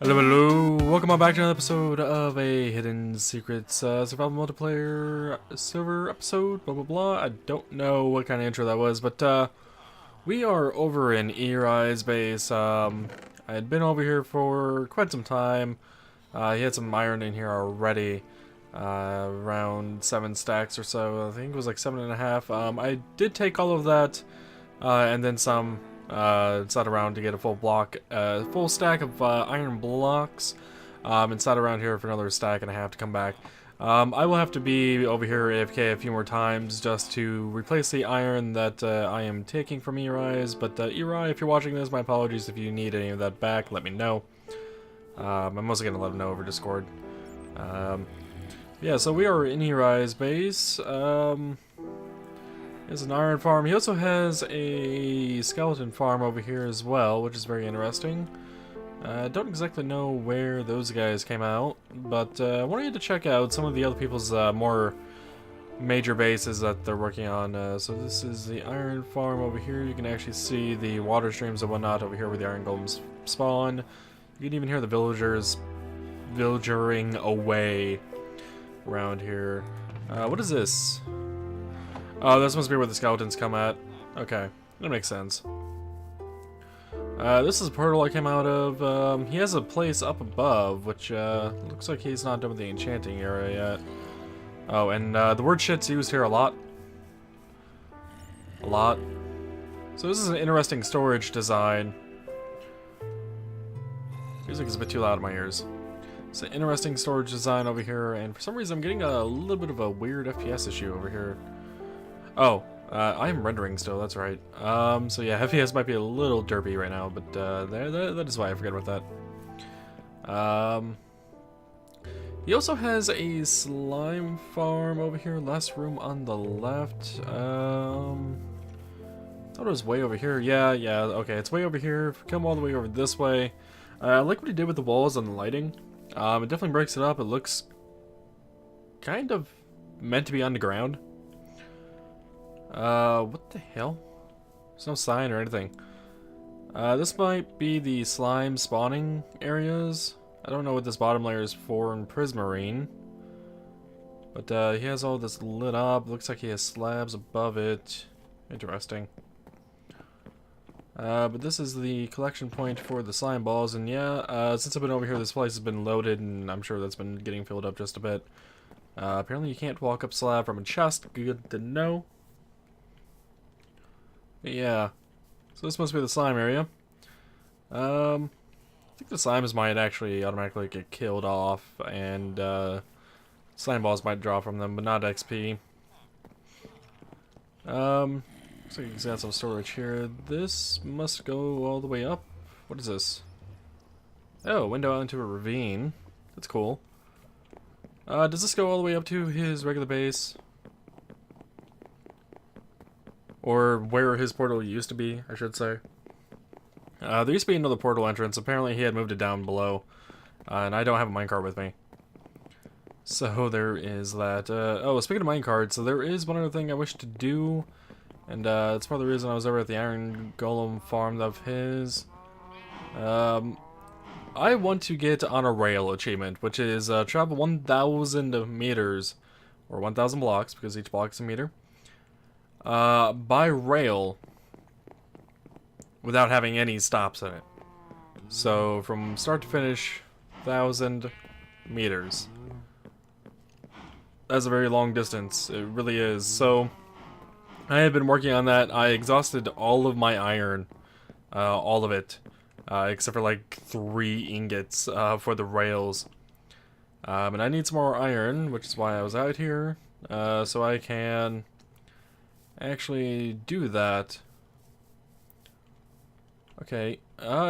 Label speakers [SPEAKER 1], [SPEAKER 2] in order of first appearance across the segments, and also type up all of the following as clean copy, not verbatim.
[SPEAKER 1] Hello, hello! Welcome on back to another episode of a Hidden Secrets survival multiplayer server episode, blah blah blah. I don't know what kind of intro that was, but we are over in Eri's base. I had been over here for quite some time. He had some iron in here already, around 7 stacks or so. I think it was like 7.5. I did take all of that, and then some. Sat around to get a full stack of iron blocks, and sat around here for another stack and a half to come back. I will have to be over here AFK a few more times just to replace the iron that I am taking from Eri's, but Eri, if you're watching this, my apologies if you need any of that back, let me know. I'm mostly going to let him know over Discord. Yeah, so we are in Eri's base. There's an iron farm. He also has a skeleton farm over here as well, which is very interesting. Don't exactly know where those guys came out, but I wanted you to check out some of the other people's more major bases that they're working on. So this is the iron farm over here. You can actually see the water streams and whatnot over here where the iron golems spawn. You can even hear the villagering away around here. What is this? Oh, this must be where the skeletons come at. Okay, that makes sense. This is a portal I came out of. He has a place up above, which looks like he's not done with the enchanting area yet. Oh, and the word shit's used here a lot. A lot. So this is an interesting storage design. Music is a bit too loud in my ears. It's an interesting storage design over here, and for some reason I'm getting a little bit of a weird FPS issue over here. Oh, I'm rendering still, that's right. So yeah, FPS might be a little derpy right now, but that is why I forget about that. He also has a slime farm over here, last room on the left. Thought it was way over here. Yeah, okay, it's way over here. Come all the way over this way. I like what he did with the walls and the lighting. It definitely breaks it up. It looks kind of meant to be underground. What the hell? There's no sign or anything. This might be the slime spawning areas. I don't know what this bottom layer is for in Prismarine. But, he has all this lit up. Looks like he has slabs above it. Interesting. But this is the collection point for the slime balls, and yeah, since I've been over here, this place has been loaded, and I'm sure that's been getting filled up just a bit. Apparently you can't walk up slab from a chest. Good to know. Yeah, so this must be the slime area. I think the slimes might actually automatically get killed off, and slime balls might drop from them, but not XP. Looks like he's got some storage here. This must go all the way up. What is this? Oh, window out into a ravine. That's cool. Does this go all the way up to his regular base? Or where his portal used to be, I should say. There used to be another portal entrance. Apparently he had moved it down below. And I don't have a minecart with me. So there is that. Oh, speaking of minecart, so there is one other thing I wish to do. And that's part of the reason I was over at the iron golem farm of his. I want to get on a rail achievement, which is travel 1,000 meters. Or 1,000 blocks, because each block is a meter. By rail without having any stops in it. So from start to finish, 1,000 meters. That's a very long distance. It really is. So I have been working on that. I exhausted all of my iron, all of it, except for like 3 ingots for the rails. And I need some more iron, which is why I was out here, so I can actually do that. Okay,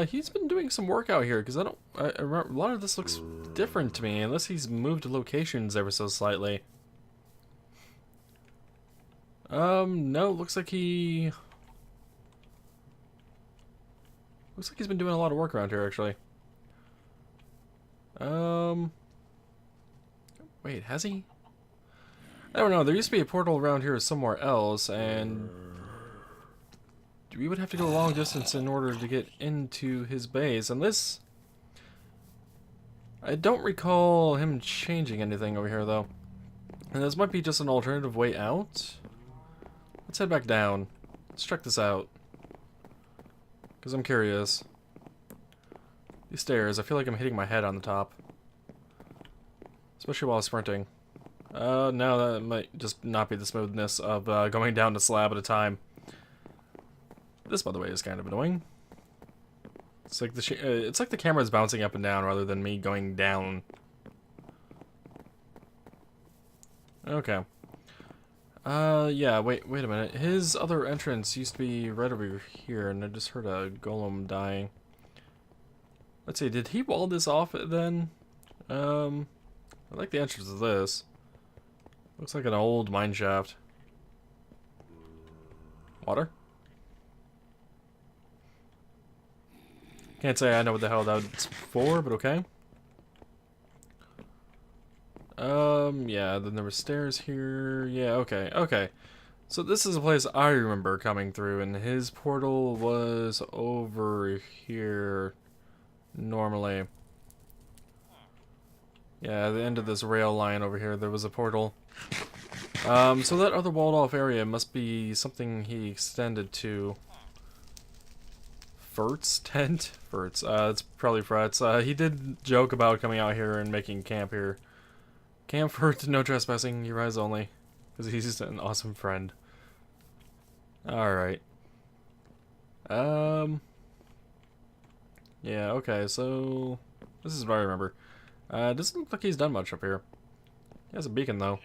[SPEAKER 1] he's been doing some work out here, because a lot of this looks different to me, unless he's moved locations ever so slightly. No, looks like he's been doing a lot of work around here, actually. Wait, has he? I don't know, there used to be a portal around here somewhere else, and we would have to go a long distance in order to get into his base, and this I don't recall him changing anything over here, though. And this might be just an alternative way out. Let's head back down. Let's check this out. Because I'm curious. These stairs, I feel like I'm hitting my head on the top. Especially while sprinting. No, that might just not be the smoothness of going down a slab at a time. This, by the way, is kind of annoying. It's like the camera's bouncing up and down rather than me going down. Okay. Yeah, wait a minute. His other entrance used to be right over here, and I just heard a golem dying. Let's see, did he wall this off then? I like the entrance of this. Looks like an old mine shaft. Water? Can't say I know what the hell that's for, but okay. Yeah, then there were stairs here. Yeah, okay. So this is a place I remember coming through, and his portal was over here normally. Yeah, at the end of this rail line over here, there was a portal. So that other walled off area must be something he extended to. Furt's tent? Furt's, it's probably Fret's. He did joke about coming out here and making camp here. Camp Furt, no trespassing, you rise only. Because he's an awesome friend. Alright. Yeah, okay, so... This is what I remember. Doesn't look like he's done much up here. He has a beacon, though.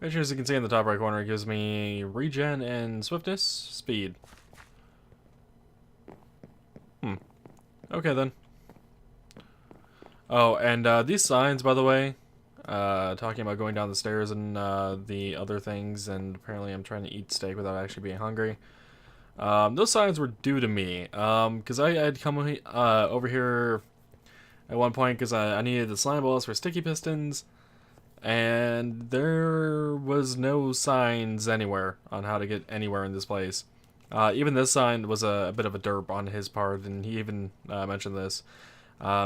[SPEAKER 1] As you can see in the top right corner, it gives me regen and swiftness, speed. Okay, then. Oh, and these signs, by the way, talking about going down the stairs and the other things, and apparently I'm trying to eat steak without actually being hungry. Those signs were due to me, because I had come over here at one point because I needed the slime balls for sticky pistons, and there was no signs anywhere on how to get anywhere in this place. Even this sign was a bit of a derp on his part, and he even mentioned this.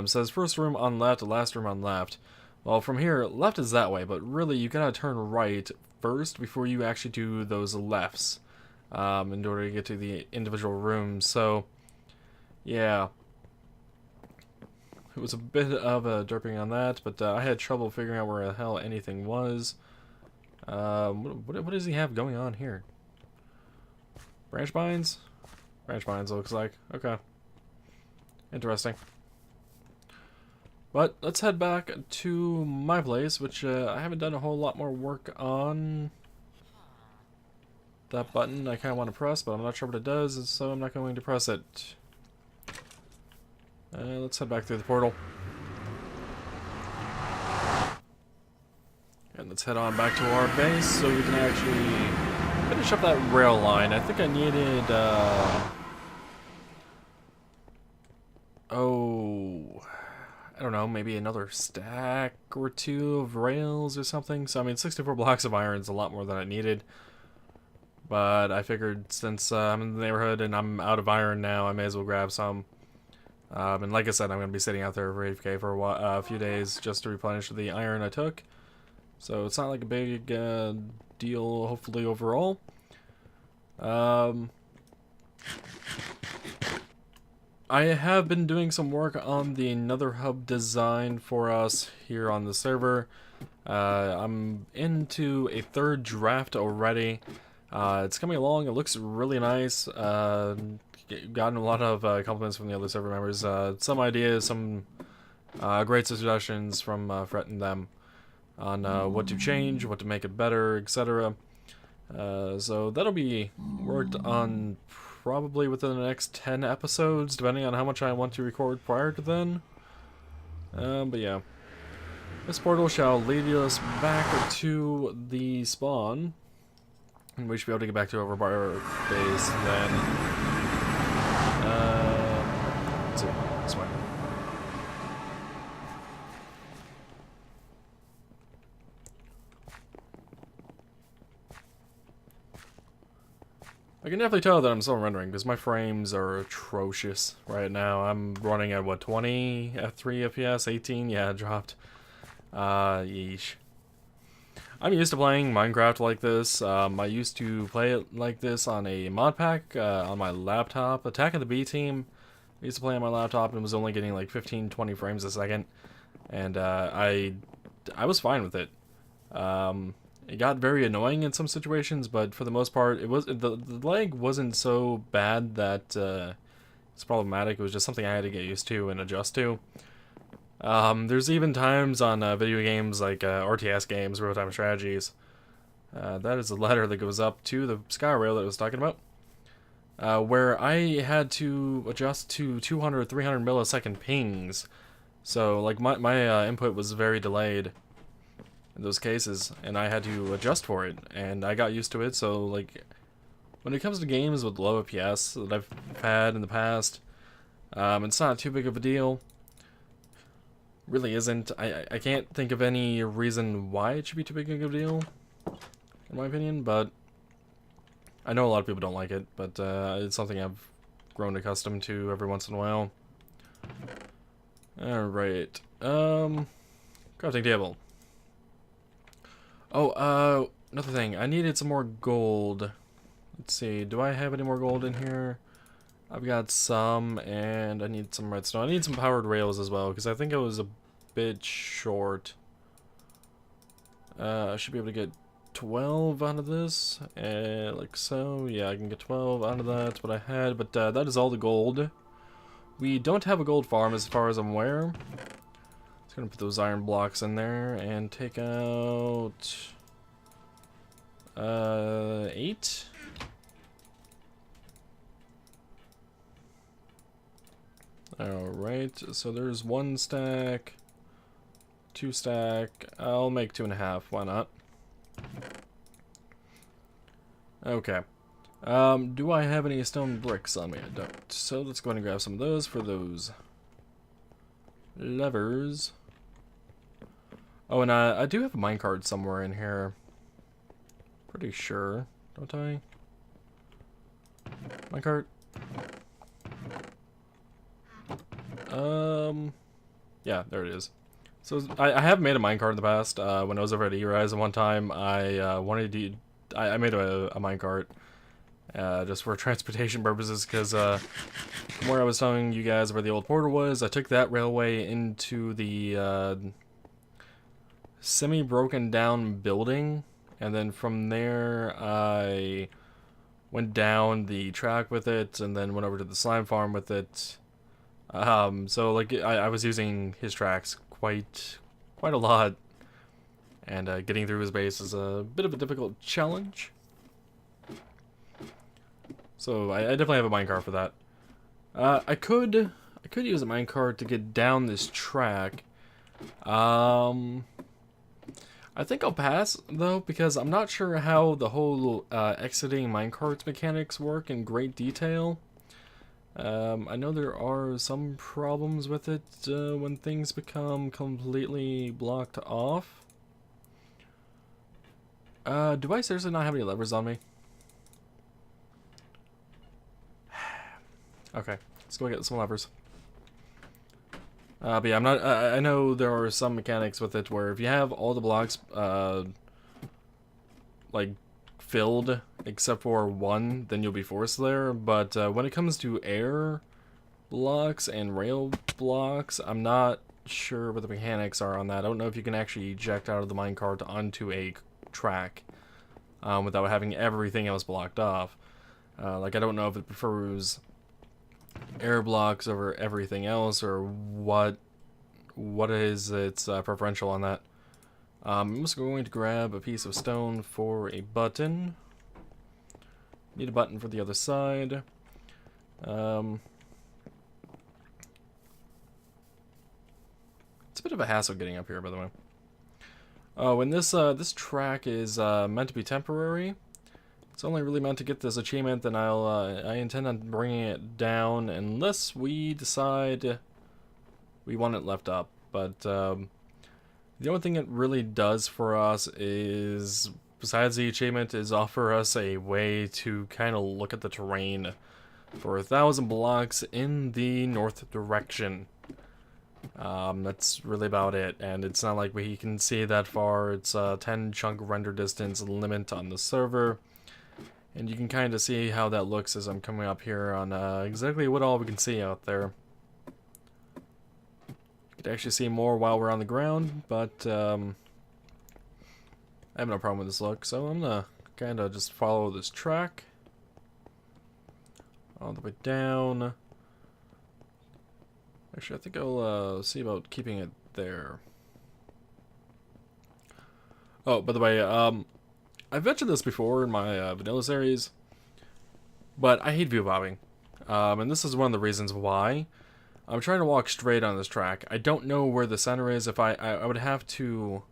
[SPEAKER 1] Says first room on left, last room on left. Well, from here, left is that way, but really you gotta turn right first before you actually do those lefts in order to get to the individual rooms. So, yeah. It was a bit of a derping on that, but I had trouble figuring out where the hell anything was. What does he have going on here? Branch mines? Branch mines, looks like. Okay. Interesting. But let's head back to my place, which I haven't done a whole lot more work on. That button I kind of want to press, but I'm not sure what it does, so I'm not going to press it. Let's head back through the portal. And let's head on back to our base so we can actually finish up that rail line. I think I needed, I don't know, maybe another stack or two of rails or something. So, I mean, 64 blocks of iron is a lot more than I needed. But I figured since I'm in the neighborhood and I'm out of iron now, I may as well grab some. And like I said, I'm going to be sitting out there for AFK for a few days just to replenish the iron I took. So it's not like a big deal, hopefully, overall. I have been doing some work on the Nether Hub design for us here on the server. I'm into a third draft already. It's coming along. It looks really nice. Gotten a lot of compliments from the other server members. Some ideas, some great suggestions from Fret and them on what to change, what to make it better, etc. So that'll be worked on probably within the next 10 episodes, depending on how much I want to record prior to then. But yeah. This portal shall lead us back to the spawn. And we should be able to get back to our base then. Let's see. This way. I can definitely tell that I'm still rendering because my frames are atrocious right now. I'm running at what, 20 F3 FPS, 18? Yeah, it dropped. Yeesh. I'm used to playing Minecraft like this. I used to play it like this on a mod pack on my laptop. Attack of the B Team. I used to play on my laptop and was only getting like 15-20 frames a second, and I was fine with it. It got very annoying in some situations, but for the most part, the lag wasn't so bad that it's problematic. It was just something I had to get used to and adjust to. There's even times on video games like RTS games, real-time strategies. That is the ladder that goes up to the sky rail that I was talking about. Where I had to adjust to 200, 300 millisecond pings. So, like, my input was very delayed in those cases, and I had to adjust for it, and I got used to it. So, like, when it comes to games with low FPS that I've had in the past, it's not too big of a deal. Really isn't. I can't think of any reason why it should be too big of a deal, in my opinion, but I know a lot of people don't like it, but it's something I've grown accustomed to every once in a while. Alright, crafting table. Oh, another thing, I needed some more gold. Let's see, do I have any more gold in here? I've got some, and I need some redstone. I need some powered rails as well, because I think I was a bit short. I should be able to get 12 out of this, like so. Yeah, I can get 12 out of that. That's what I had, but that is all the gold. We don't have a gold farm as far as I'm aware. Just gonna put those iron blocks in there and take out 8. Alright, so there's 1 stack, 2 stack. I'll make 2.5, why not? Okay. Do I have any stone bricks on me? I don't. So let's go ahead and grab some of those for those levers. Oh, and I do have a minecart somewhere in here. Pretty sure, don't I? Minecart. Yeah, there it is. So I have made a minecart in the past. When I was over at E-Rise one time, I wanted to. I made a minecart just for transportation purposes, because where I was telling you guys where the old portal was, I took that railway into the semi-broken down building, and then from there I went down the track with it, and then went over to the slime farm with it. So like I was using his tracks quite a lot, and getting through his base is a bit of a difficult challenge. So I definitely have a minecart for that. I could use a minecart to get down this track. I think I'll pass though, because I'm not sure how the whole exiting minecarts mechanics work in great detail. I know there are some problems with it when things become completely blocked off. Do I seriously not have any levers on me? Okay, let's go get some levers. But yeah, I know there are some mechanics with it where if you have all the blocks like filled except for one, then you'll be forced there. But when it comes to air blocks and rail blocks, I'm not sure what the mechanics are on that. I don't know if you can actually eject out of the minecart onto a track without having everything else blocked off. Like, I don't know if it prefers air blocks over everything else, or what is its preferential on that. I'm just going to grab a piece of stone for a button. Need a button for the other side. It's a bit of a hassle getting up here, by the way. Oh, and this track is meant to be temporary. It's only really meant to get this achievement, and I intend on bringing it down unless we decide we want it left up. But the only thing it really does for us is besides the achievement, is offer us a way to kind of look at the terrain for 1,000 blocks in the north direction. That's really about it, and it's not like we can see that far. It's a 10 chunk render distance limit on the server, and you can kind of see how that looks as I'm coming up here on exactly what all we can see out there. You can actually see more while we're on the ground, but I have no problem with this look, so I'm gonna kind of just follow this track all the way down. Actually, I think I'll see about keeping it there. Oh, by the way, I've mentioned this before in my vanilla series, but I hate view bobbing. And this is one of the reasons why. I'm trying to walk straight on this track. I don't know where the center is. If I would have to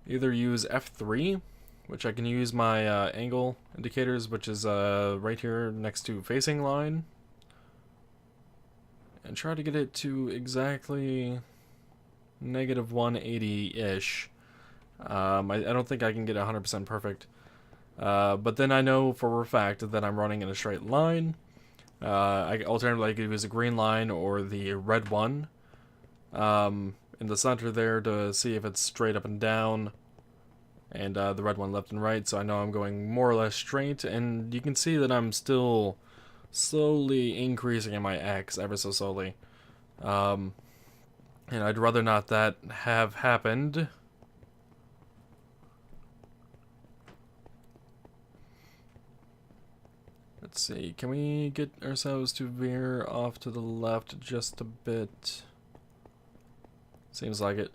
[SPEAKER 1] either use F3, which I can use my angle indicators, which is right here next to facing line, and try to get it to exactly negative 180-ish. I don't think I can get 100% perfect. But then I know for a fact that I'm running in a straight line. Alternatively, I could use a green line or the red one in the center there to see if it's straight up and down, and the red one left and right, so I know I'm going more or less straight. And you can see that I'm still slowly increasing in my X, ever so slowly. And I'd rather not that have happened. Let's see, can we get ourselves to veer off to the left just a bit? Seems like it.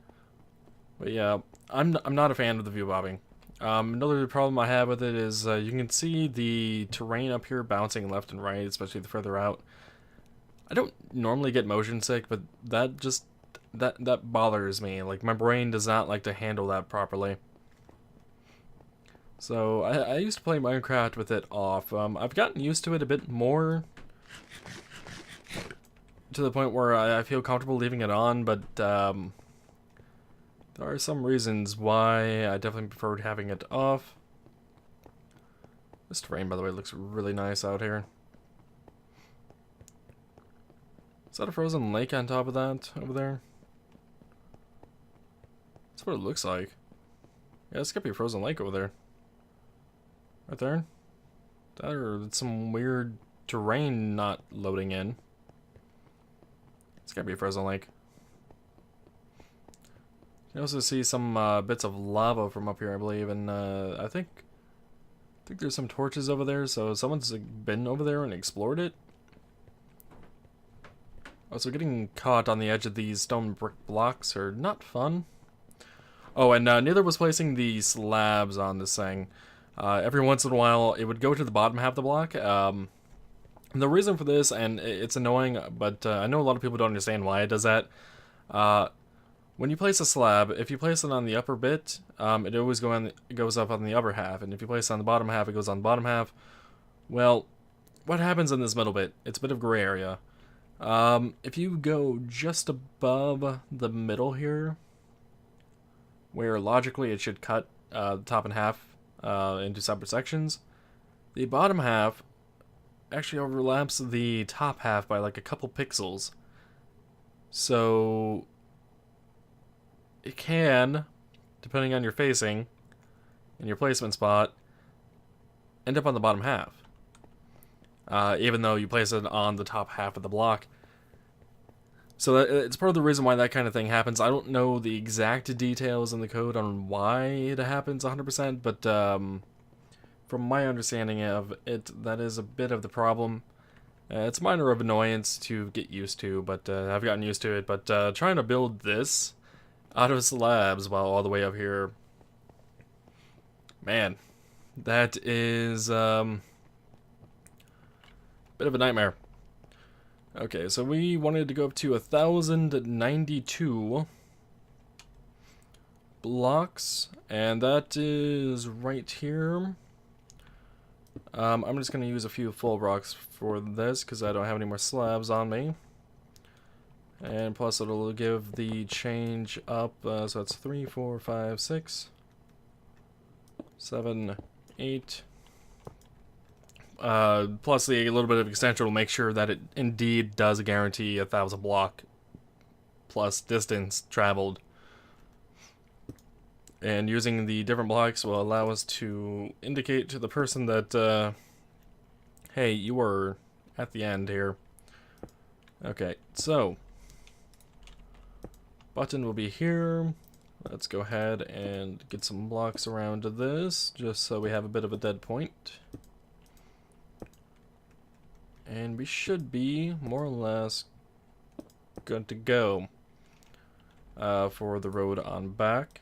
[SPEAKER 1] But yeah, I'm not a fan of the view bobbing. Another problem I have with it is you can see the terrain up here bouncing left and right, especially the further out. I don't normally get motion sick, but that just that bothers me. Like, my brain does not like to handle that properly. So I used to play Minecraft with it off. I've gotten used to it a bit more, to the point where I feel comfortable leaving it on, but there are some reasons why I definitely preferred having it off. This terrain, by the way, looks really nice out here. Is that a frozen lake on top of that over there? That's what it looks like. Yeah, it's gotta be a frozen lake over there. Right there? That, or it's some weird terrain not loading in. It's gotta be a frozen lake. You can also see some bits of lava from up here, I believe, and I think there's some torches over there, so someone's been over there and explored it. Also, getting caught on the edge of these stone brick blocks are not fun. Oh, and neither was placing the slabs on this thing. Every once in a while, it would go to the bottom half of the block. And the reason for this, and it's annoying, but I know a lot of people don't understand why it does that. When you place a slab, if you place it on the upper bit, it always goes up on the upper half, and if you place it on the bottom half, it goes on the bottom half. Well, what happens in this middle bit? It's a bit of gray area. If you go just above the middle here, where logically it should cut the top and half into separate sections, the bottom half actually overlaps the top half by like a couple pixels. So it can, depending on your facing and your placement spot, end up on the bottom half, even though you place it on the top half of the block. So it's part of the reason why that kind of thing happens. I don't know the exact details in the code on why it happens 100%, but from my understanding of it, that is a bit of the problem. It's minor of annoyance to get used to, but I've gotten used to it. But trying to build this out of slabs while all the way up here, man, that is bit of a nightmare. Okay, so we wanted to go up to 1,092 blocks, and that is right here. I'm just going to use a few full blocks for this because I don't have any more slabs on me. And plus it'll give the change up, so it's 3, 4, 5, 6, 7, 8. Plus the little bit of extension will make sure that it indeed does guarantee 1,000 block plus distance traveled. And using the different blocks will allow us to indicate to the person that, hey, you are at the end here. Okay, so button will be here. Let's go ahead and get some blocks around this, just so we have a bit of a dead point. And we should be more or less good to go for the road on back.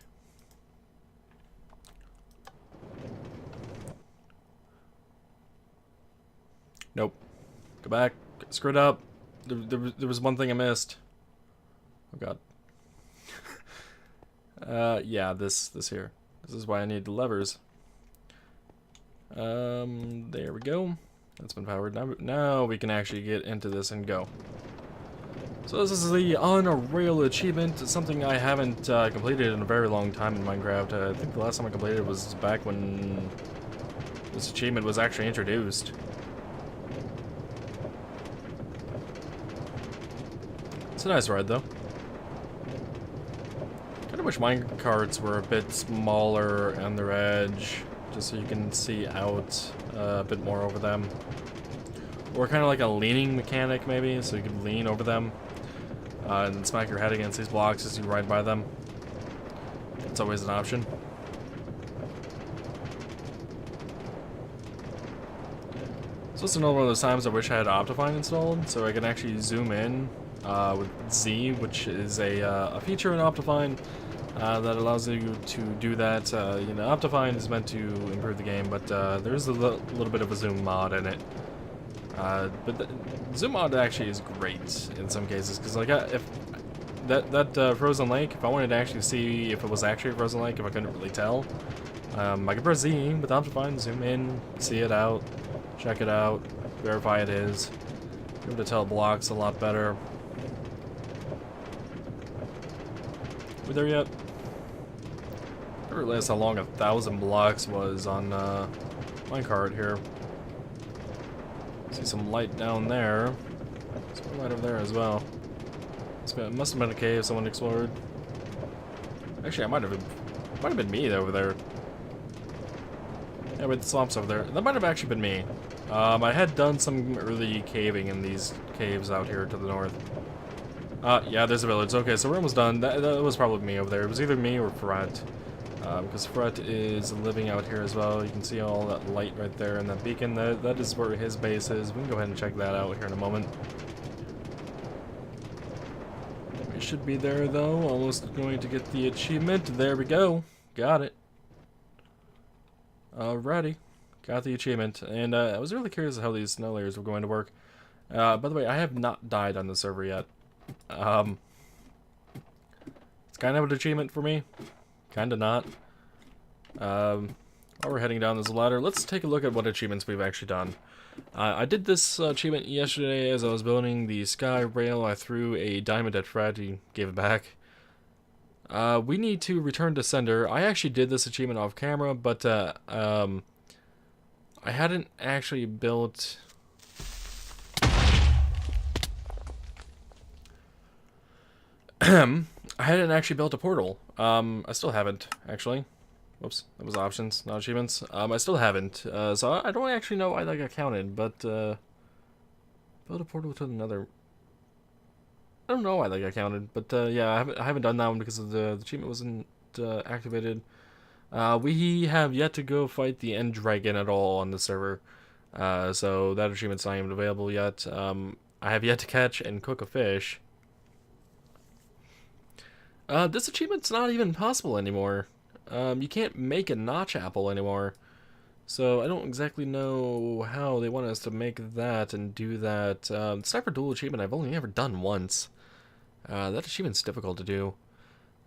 [SPEAKER 1] Nope. Go back. Screwed up. There was one thing I missed. Oh god. Yeah, this here. This is why I need the levers. There we go. That's been powered. Now we can actually get into this and go. So this is the Unreal Achievement. It's something I haven't completed in a very long time in Minecraft. I think the last time I completed it was back when this achievement was actually introduced. It's a nice ride, though. Kind of wish minecarts were a bit smaller on their edge, just so you can see out a bit more over them. Or kind of like a leaning mechanic, maybe, so you can lean over them and smack your head against these blocks as you ride by them. It's always an option. So it's another one of those times I wish I had Optifine installed, so I can actually zoom in with Z, which is a feature in Optifine that allows you to do that. You know, Optifine is meant to improve the game, but there's a little bit of a zoom mod in it. But the zoom mod actually is great in some cases, because like if that frozen lake, if I wanted to actually see if it was actually a frozen lake, if I couldn't really tell, I could press Z with Optifine, zoom in, see it out, check it out, verify it is. Be able to tell blocks a lot better. We there yet? I didn't realize how long 1,000 blocks was on minecart here. See some light down there. Some light over there as well. It must have been a cave someone explored. Actually, it might have been me over there. Yeah, with the swamps over there. That might have actually been me. I had done some early caving in these caves out here to the north. Yeah, there's a village. Okay, so we're almost done. That was probably me over there. It was either me or Fret. Because Fret is living out here as well. You can see all that light right there and that beacon. That is where his base is. We can go ahead and check that out here in a moment. We should be there though. Almost going to get the achievement. There we go. Got it. Alrighty. Got the achievement. And I was really curious how these snow layers were going to work. By the way, I have not died on the server yet. It's kind of an achievement for me. Kinda not. While we're heading down this ladder, let's take a look at what achievements we've actually done. I did this achievement yesterday as I was building the sky rail. I threw a diamond at Fred, he gave it back. We need to return to sender. I actually did this achievement off camera, but I hadn't actually built... I hadn't actually built a portal. I still haven't, actually. Whoops, that was options, not achievements. I still haven't, so I don't actually know why that got counted, but, build a portal to another... I don't know why that got counted, but, yeah, I haven't done that one because of the achievement wasn't, activated. We have yet to go fight the end dragon at all on the server, so that achievement's not even available yet. I have yet to catch and cook a fish. This achievement's not even possible anymore. You can't make a notch apple anymore. So I don't exactly know how they want us to make that and do that. Sniper Duel achievement I've only ever done once. That achievement's difficult to do.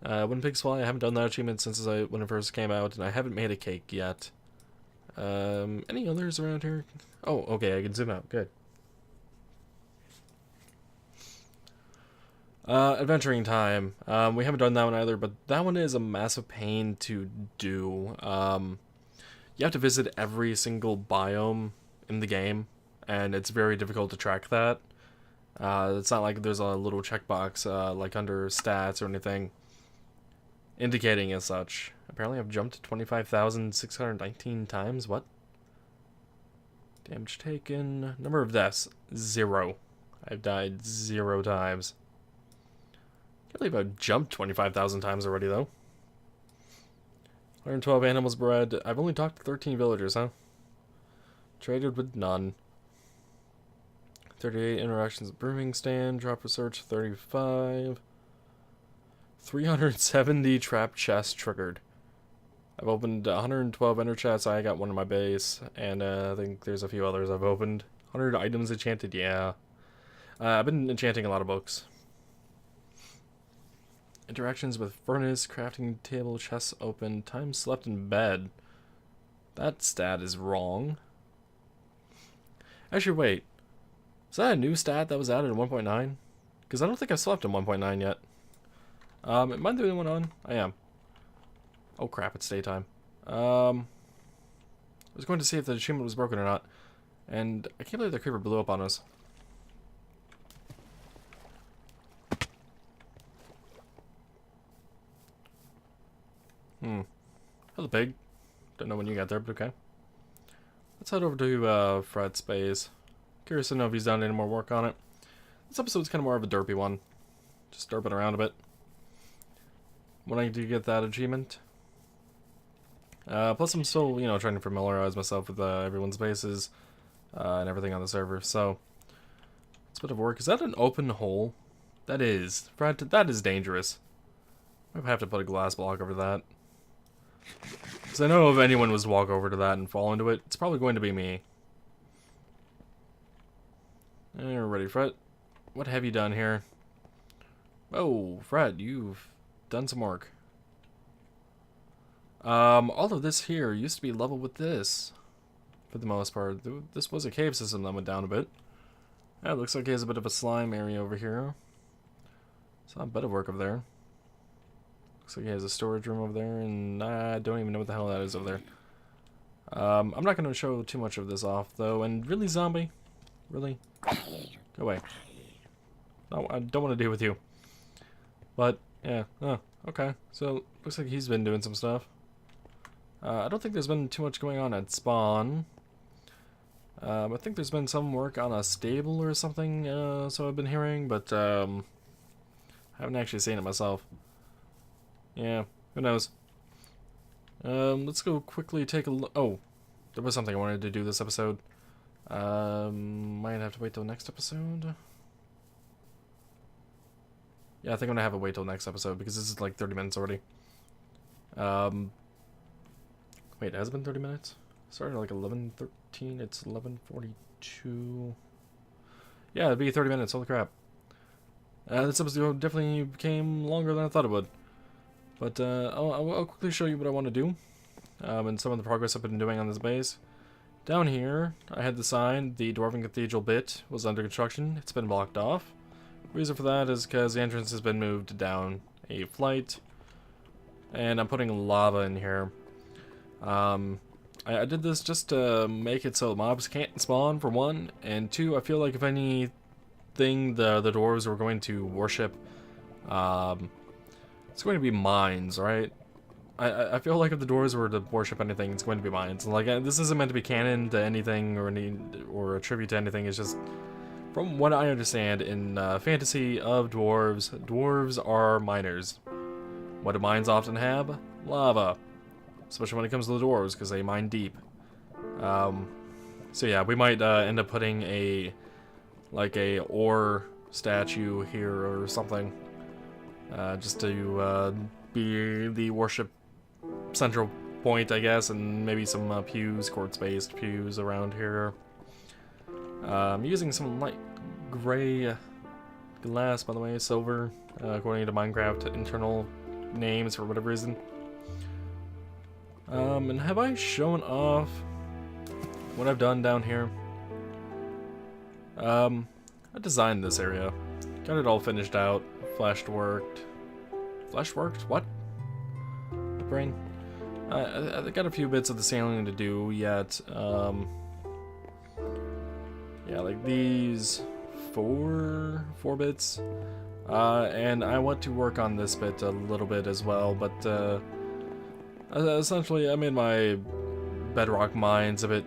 [SPEAKER 1] When Pigs Fly, I haven't done that achievement since when it first came out, and I haven't made a cake yet. Any others around here? Oh, okay, I can zoom out. Good. Adventuring Time. We haven't done that one either, but that one is a massive pain to do. you have to visit every single biome in the game, and it's very difficult to track that. It's not like there's a little checkbox like under stats or anything indicating as such. Apparently I've jumped 25,619 times. What? Damage taken. Number of deaths, 0. I've died 0 times. Can't believe I've jumped 25,000 times already, though. 112 animals bred. I've only talked to 13 villagers, huh? Traded with none. 38 interactions at brewing stand. Drop research, 35. 370 trap chests triggered. I've opened 112 enter chests. I got one in my base, and I think there's a few others I've opened. 100 items enchanted, yeah. I've been enchanting a lot of books. Interactions with furnace, crafting table, chests open, time slept in bed. That stat is wrong. Actually, wait. Is that a new stat that was added in 1.9? Because I don't think I slept in 1.9 yet. Am I the only one on? I am. Oh crap, it's daytime. I was going to see if the achievement was broken or not. And I can't believe the creeper blew up on us. Hello, pig. Don't know when you got there, but okay. Let's head over to Fred's base. Curious to know if he's done any more work on it. This episode's kind of more of a derpy one. Just derping around a bit. Wanting to get that achievement. Plus I'm still, trying to familiarize myself with everyone's bases and everything on the server. So, it's a bit of work. Is that an open hole? That is. Fred, that is dangerous. I might have to put a glass block over that. Because I know if anyone was to walk over to that and fall into it, it's probably going to be me. Alrighty, Fred. What have you done here? Oh, Fred, you've done some work. All of this here used to be level with this, for the most part. This was a cave system that went down a bit. Yeah, it looks like he has a bit of a slime area over here. Saw a bit of work over there. Looks like he has a storage room over there, and I don't even know what the hell that is over there. I'm not going to show too much of this off, though. And really, zombie? Really? Go away. No, I don't want to deal with you. But, yeah. Oh, okay. So, looks like he's been doing some stuff. I don't think there's been too much going on at spawn. I think there's been some work on a stable or something, so I've been hearing, but I haven't actually seen it myself. Yeah, who knows. Let's go quickly take a look. Oh, there was something I wanted to do this episode. Might have to wait till next episode. Yeah, I think I'm gonna have to wait till next episode because this is like 30 minutes already. Wait, has it been 30 minutes? Started at like 11:13. It's 11:42. Yeah, it'd be 30 minutes. Holy crap! This episode definitely became longer than I thought it would. But I'll quickly show you what I want to do, and some of the progress I've been doing on this base. Down here, I had the sign, the Dwarven Cathedral bit was under construction. It's been blocked off. Reason for that is because the entrance has been moved down a flight, and I'm putting lava in here. I did this just to make it so mobs can't spawn, for one, and two, I feel like if anything the dwarves were going to worship, it's going to be mines, right? I feel like if the dwarves were to worship anything, it's going to be mines. Like, this isn't meant to be canon to anything or a tribute to anything. It's just, from what I understand, in fantasy of dwarves, dwarves are miners. What do mines often have? Lava. Especially when it comes to the dwarves, because they mine deep. So yeah, we might end up putting a ore statue here or something. Just to be the worship central point, I guess, and maybe some pews, quartz-based pews around here. I'm using some light gray glass, by the way, silver, according to Minecraft internal names for whatever reason. And have I shown off what I've done down here? I designed this area. Got it all finished out. Fleshed worked. Fleshed worked? What? My brain. I got a few bits of the sailing to do yet. Yeah, like these four bits. And I want to work on this bit a little bit as well, but essentially I made my bedrock mines a bit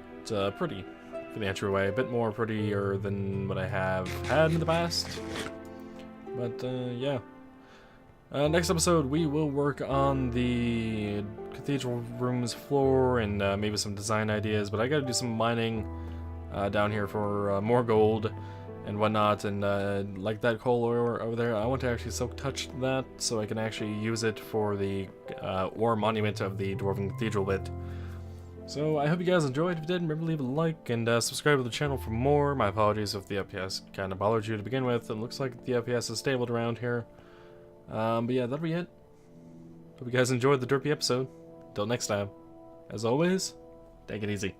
[SPEAKER 1] pretty for the entryway, a bit more prettier than what I have had in the past. But yeah. Next episode, we will work on the cathedral room's floor and maybe some design ideas, but I gotta do some mining down here for more gold and whatnot, and like that coal ore over there, I want to actually silk touch that so I can actually use it for the ore monument of the Dwarven Cathedral bit. So I hope you guys enjoyed. If you did, remember to leave a like and subscribe to the channel for more. My apologies if the FPS kind of bothered you to begin with. It looks like the FPS is stable around here. But yeah, that'll be it. Hope you guys enjoyed the derpy episode. Until next time, as always, take it easy.